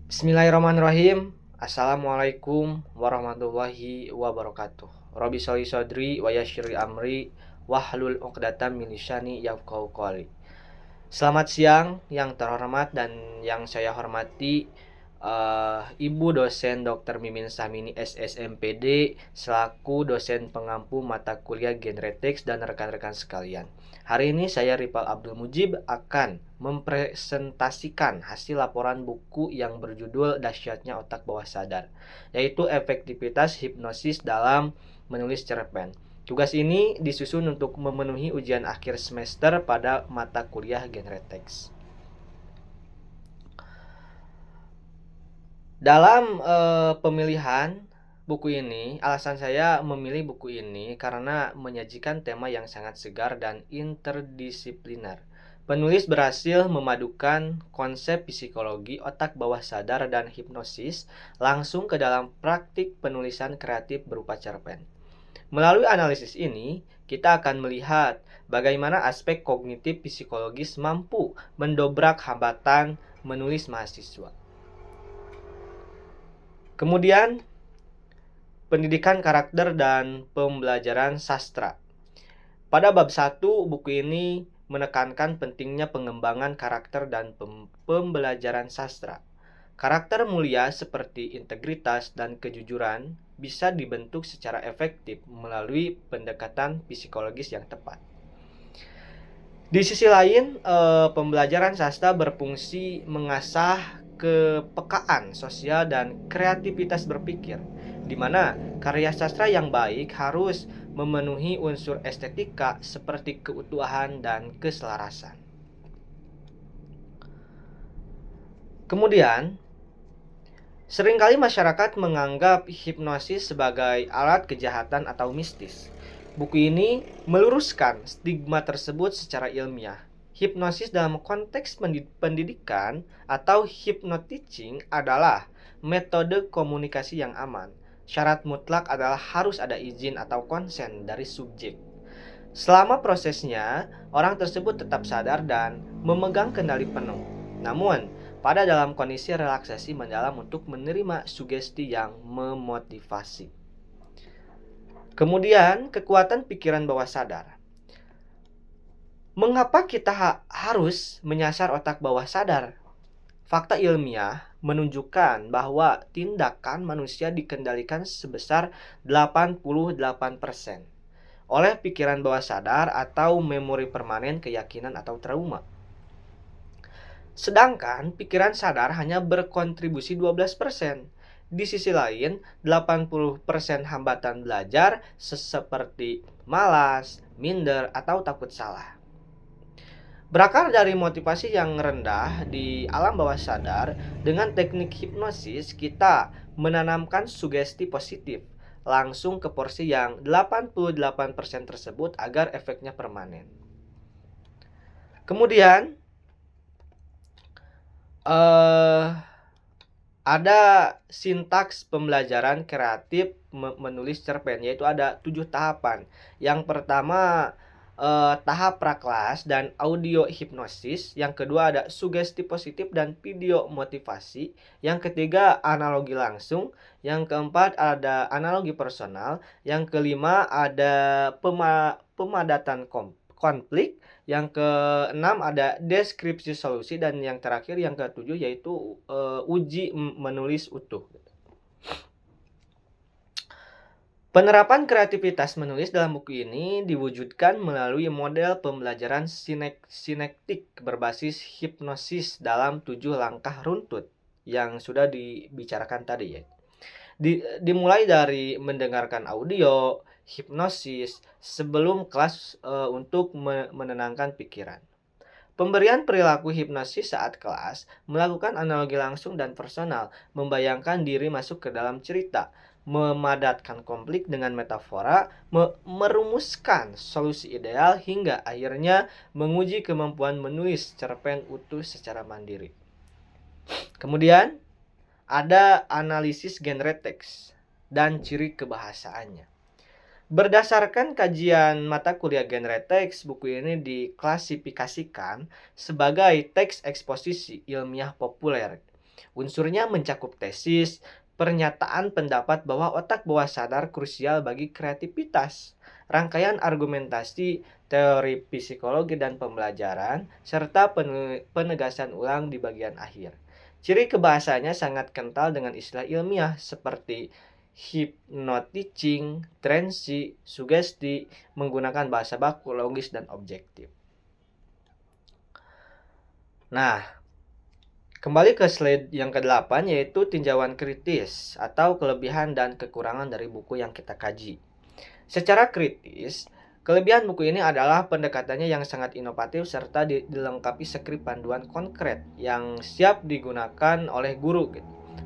Bismillahirrahmanirrahim. Assalamualaikum warahmatullahi wabarakatuh. Rabbi sholli shodri wa yassirli amri wahlul 'uqdatam min lisani yafqahu qouli. Selamat siang yang terhormat dan yang saya hormati Ibu dosen Dr. Mimin Samini SSMPD selaku dosen pengampu mata kuliah Genretex dan rekan-rekan sekalian. Hari ini saya Ripal Abdul Mujib akan mempresentasikan hasil laporan buku yang berjudul Dahsyatnya Otak Bawah Sadar, yaitu efektivitas hipnosis dalam menulis cerpen. Tugas ini disusun untuk memenuhi ujian akhir semester pada mata kuliah Genretex. Dalam pemilihan buku ini, alasan saya memilih buku ini karena menyajikan tema yang sangat segar dan interdisipliner. Penulis berhasil memadukan konsep psikologi otak bawah sadar dan hipnosis langsung ke dalam praktik penulisan kreatif berupa cerpen. Melalui analisis ini, kita akan melihat bagaimana aspek kognitif psikologis mampu mendobrak hambatan menulis mahasiswa. Kemudian, pendidikan karakter dan pembelajaran sastra. Pada bab 1, buku ini menekankan pentingnya pengembangan karakter dan pembelajaran sastra. Karakter mulia seperti integritas dan kejujuran bisa dibentuk secara efektif melalui pendekatan psikologis yang tepat. Di sisi lain, pembelajaran sastra berfungsi mengasah kepekaan sosial dan kreativitas berpikir, di mana karya sastra yang baik harus memenuhi unsur estetika seperti keutuhan dan keselarasan. Kemudian, seringkali masyarakat menganggap hipnosis sebagai alat kejahatan atau mistis. Buku ini meluruskan stigma tersebut secara ilmiah. Hipnosis dalam konteks pendidikan atau hypnoteaching adalah metode komunikasi yang aman. Syarat mutlak adalah harus ada izin atau konsen dari subjek. Selama prosesnya, orang tersebut tetap sadar dan memegang kendali penuh. Namun, pada dalam kondisi relaksasi mendalam untuk menerima sugesti yang memotivasi. Kemudian, kekuatan pikiran bawah sadar. Mengapa kita harus menyasar otak bawah sadar? Fakta ilmiah menunjukkan bahwa tindakan manusia dikendalikan sebesar 88% oleh pikiran bawah sadar atau memori permanen, keyakinan atau trauma. Sedangkan pikiran sadar hanya berkontribusi 12%. Di sisi lain, 80% hambatan belajar seperti malas, minder, atau takut salah berakar dari motivasi yang rendah di alam bawah sadar. Dengan teknik hipnosis, kita menanamkan sugesti positif langsung ke porsi yang 88% tersebut agar efeknya permanen. Kemudian, ada sintaks pembelajaran kreatif menulis cerpen, yaitu ada 7 tahapan. Yang pertama, tahap praklas dan audio hipnosis. Yang kedua ada sugesti positif dan video motivasi. Yang ketiga analogi langsung. Yang keempat ada analogi personal. Yang kelima ada pemadatan konflik. Yang keenam ada deskripsi solusi. Dan yang terakhir yang ketujuh yaitu uji menulis utuh. Penerapan kreativitas menulis dalam buku ini diwujudkan melalui model pembelajaran sinektik berbasis hipnosis dalam 7 langkah runtut yang sudah dibicarakan tadi ya. Dimulai dari mendengarkan audio, hipnosis sebelum kelas untuk menenangkan pikiran. Pemberian perilaku hipnosis saat kelas, melakukan analogi langsung dan personal, membayangkan diri masuk ke dalam cerita, memadatkan konflik dengan metafora, merumuskan solusi ideal, hingga akhirnya menguji kemampuan menulis cerpen utuh secara mandiri. Kemudian, ada analisis genre teks dan ciri kebahasaannya. Berdasarkan kajian mata kuliah genre teks, buku ini diklasifikasikan sebagai teks eksposisi ilmiah populer. Unsurnya mencakup tesis, pernyataan pendapat bahwa otak bawah sadar krusial bagi kreativitas, rangkaian argumentasi, teori psikologi dan pembelajaran, serta penegasan ulang di bagian akhir. Ciri kebahasanya sangat kental dengan istilah ilmiah seperti hypnoticing, transi, sugesti, menggunakan bahasa baku, logis, dan objektif. Nah, kembali ke slide yang ke-8 yaitu tinjauan kritis atau kelebihan dan kekurangan dari buku yang kita kaji. Secara kritis, kelebihan buku ini adalah pendekatannya yang sangat inovatif serta dilengkapi skrip panduan konkret yang siap digunakan oleh guru.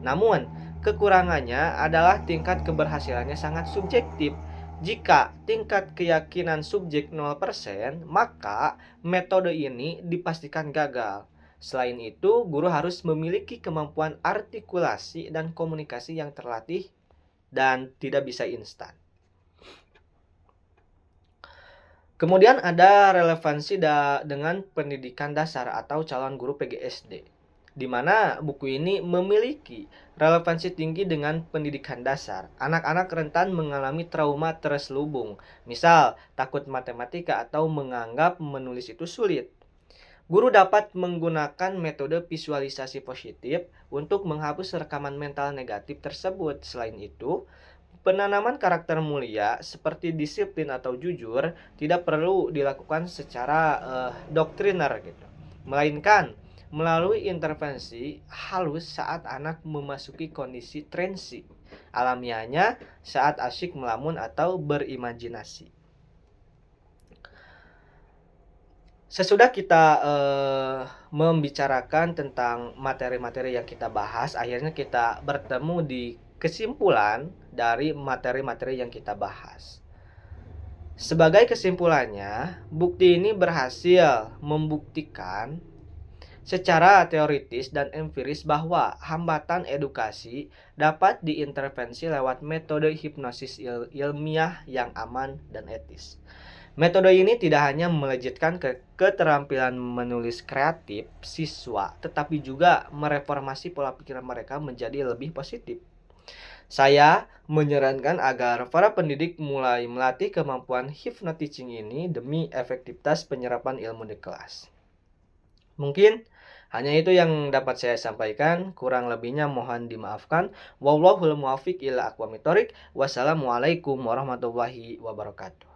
Namun, kekurangannya adalah tingkat keberhasilannya sangat subjektif. Jika tingkat keyakinan subjek 0%, maka metode ini dipastikan gagal. Selain itu, guru harus memiliki kemampuan artikulasi dan komunikasi yang terlatih dan tidak bisa instan. Kemudian ada relevansi dengan pendidikan dasar atau calon guru PGSD, di mana buku ini memiliki relevansi tinggi dengan pendidikan dasar. Anak-anak rentan mengalami trauma terselubung, misal takut matematika atau menganggap menulis itu sulit. Guru dapat menggunakan metode visualisasi positif untuk menghapus rekaman mental negatif tersebut. Selain itu, penanaman karakter mulia seperti disiplin atau jujur tidak perlu dilakukan secara doktriner gitu, melainkan melalui intervensi halus saat anak memasuki kondisi transi alamiahnya saat asyik melamun atau berimajinasi. Sesudah kita membicarakan tentang materi-materi yang kita bahas, akhirnya kita bertemu di kesimpulan dari materi-materi yang kita bahas. Sebagai kesimpulannya, bukti ini berhasil membuktikan secara teoritis dan empiris bahwa hambatan edukasi dapat diintervensi lewat metode hipnosis ilmiah yang aman dan etis. Metode ini tidak hanya melejitkan keterampilan menulis kreatif siswa, tetapi juga mereformasi pola pikir mereka menjadi lebih positif. Saya menyarankan agar para pendidik mulai melatih kemampuan hypnoticing ini demi efektivitas penyerapan ilmu di kelas. Mungkin hanya itu yang dapat saya sampaikan, kurang lebihnya mohon dimaafkan. Wallahul muwaffiq ila aqwamit thoriq. Wassalamualaikum warahmatullahi wabarakatuh.